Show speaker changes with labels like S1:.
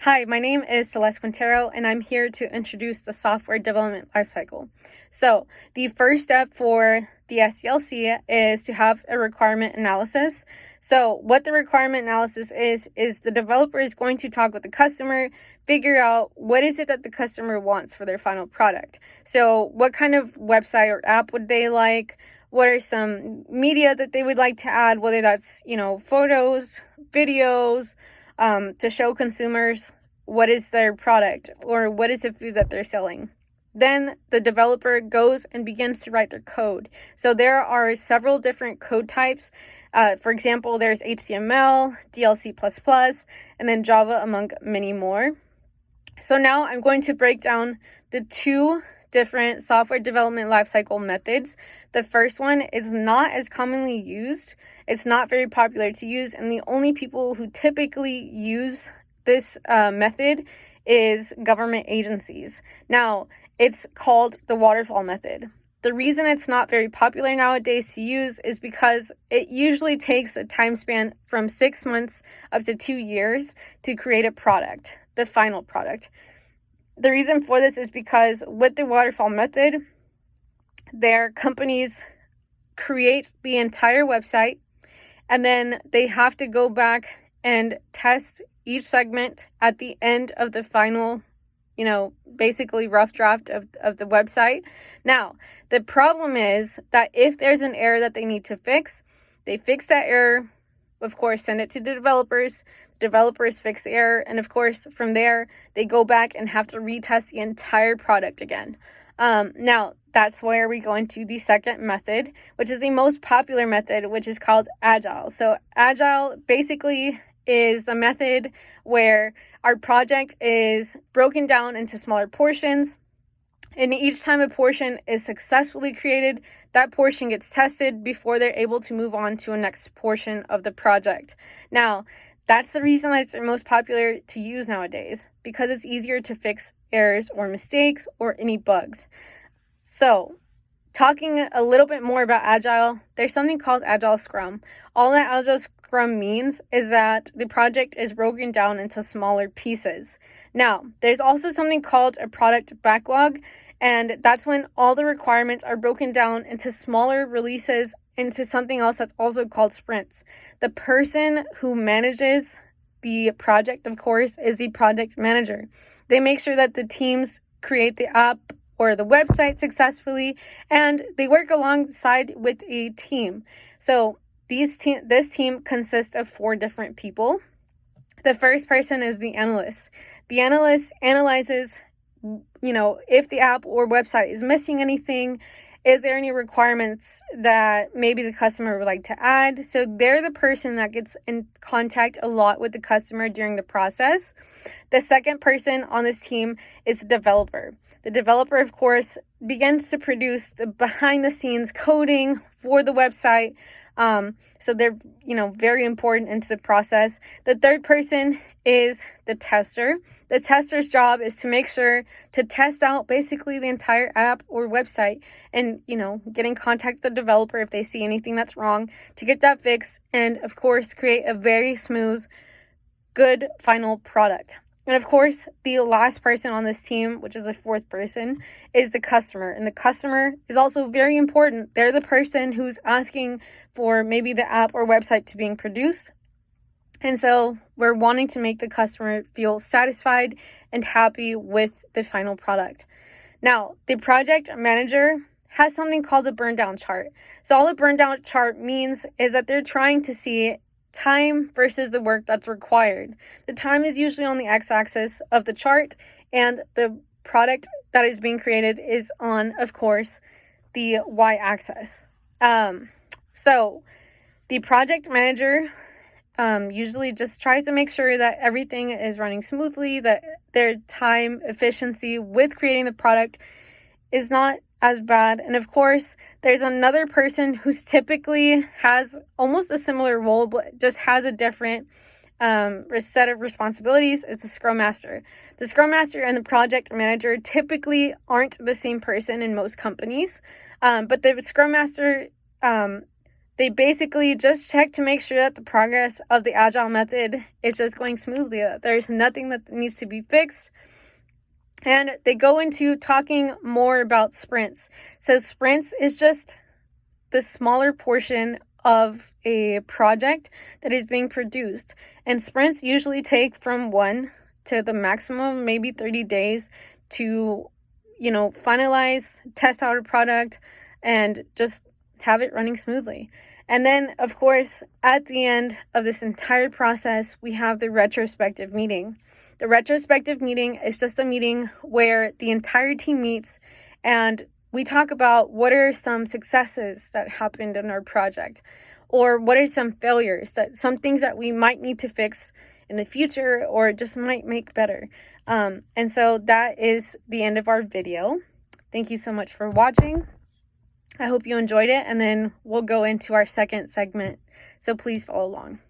S1: Hi, my name is Celeste Quintero, and I'm here to introduce the software development lifecycle. So, the first step for the SDLC is to have a requirement analysis. So, what the requirement analysis is the developer is going to talk with the customer, figure out what is it that the customer wants for their final product. So, what kind of website or app would they like? What are some media that they would like to add, whether that's, photos, videos, to show consumers what is their product or what is the food that they're selling. Then the developer goes and begins to write their code. So there are several different code types. For example, there's HTML, DLC++, and then Java, among many more. So now I'm going to break down the two different software development lifecycle methods. The first one is not as commonly used. It's not very popular to use, and the only people who typically use this method is government agencies. Now, it's called the Waterfall Method. The reason it's not very popular nowadays to use is because it usually takes a time span from 6 months up to 2 years to create a product, the final product. The reason for this is because with the Waterfall Method, their companies create the entire website, and then they have to go back and test each segment at the end of the final, basically rough draft of the website. Now, the problem is that if there's an error that they need to fix, they fix that error, of course, send it to the developers fix the error, and of course, from there, they go back and have to retest the entire product again. Now, that's where we go into the second method, which is the most popular method, which is called Agile. So Agile basically is the method where our project is broken down into smaller portions, and each time a portion is successfully created, that portion gets tested before they're able to move on to a next portion of the project. Now, that's the reason that it's the most popular to use nowadays, because it's easier to fix errors or mistakes or any bugs. So, talking a little bit more about Agile, there's something called Agile Scrum. All that Agile Scrum means is that the project is broken down into smaller pieces. Now, there's also something called a product backlog, and that's when all the requirements are broken down into smaller releases into something else that's also called sprints. The person who manages the project, of course, is the project manager. They make sure that the teams create the app or the website successfully, and they work alongside with a team. So this team consists of 4 different people. The first person is the analyst. The analyst analyzes, if the app or website is missing anything, is there any requirements that maybe the customer would like to add? So they're the person that gets in contact a lot with the customer during the process. The second person on this team is the developer. The developer, of course, begins to produce the behind-the-scenes coding for the website. So they're, very important into the process. The third person is the tester. The tester's job is to make sure to test out basically the entire app or website and, get in contact with the developer if they see anything that's wrong to get that fixed and, of course, create a very smooth, good final product. And of course, the last person on this team, which is the fourth person, is the customer. And the customer is also very important. They're the person who's asking for maybe the app or website to being produced. And so we're wanting to make the customer feel satisfied and happy with the final product. Now, the project manager has something called a Burndown chart. So all a Burndown chart means is that they're trying to see time versus the work that's required. The time is usually on the x-axis of the chart, and the product that is being created is on, of course, the y-axis. So the project manager usually just tries to make sure that everything is running smoothly, that their time efficiency with creating the product is not as bad. And of course, there's another person who's typically has almost a similar role, but just has a different set of responsibilities. It's the Scrum Master. The Scrum Master and the Project Manager typically aren't the same person in most companies, but the Scrum Master, They basically just check to make sure that the progress of the Agile method is just going smoothly, that there's nothing that needs to be fixed. And they go into talking more about sprints. So sprints is just the smaller portion of a project that is being produced. And sprints usually take from 1 to the maximum, maybe 30 days to, finalize, test out a product, and just have it running smoothly. And then, of course, at the end of this entire process, we have the retrospective meeting. The retrospective meeting is just a meeting where the entire team meets and we talk about what are some successes that happened in our project, or what are some failures, some things that we might need to fix in the future or just might make better. And so that is the end of our video. Thank you so much for watching. I hope you enjoyed it, and then we'll go into our second segment, so please follow along.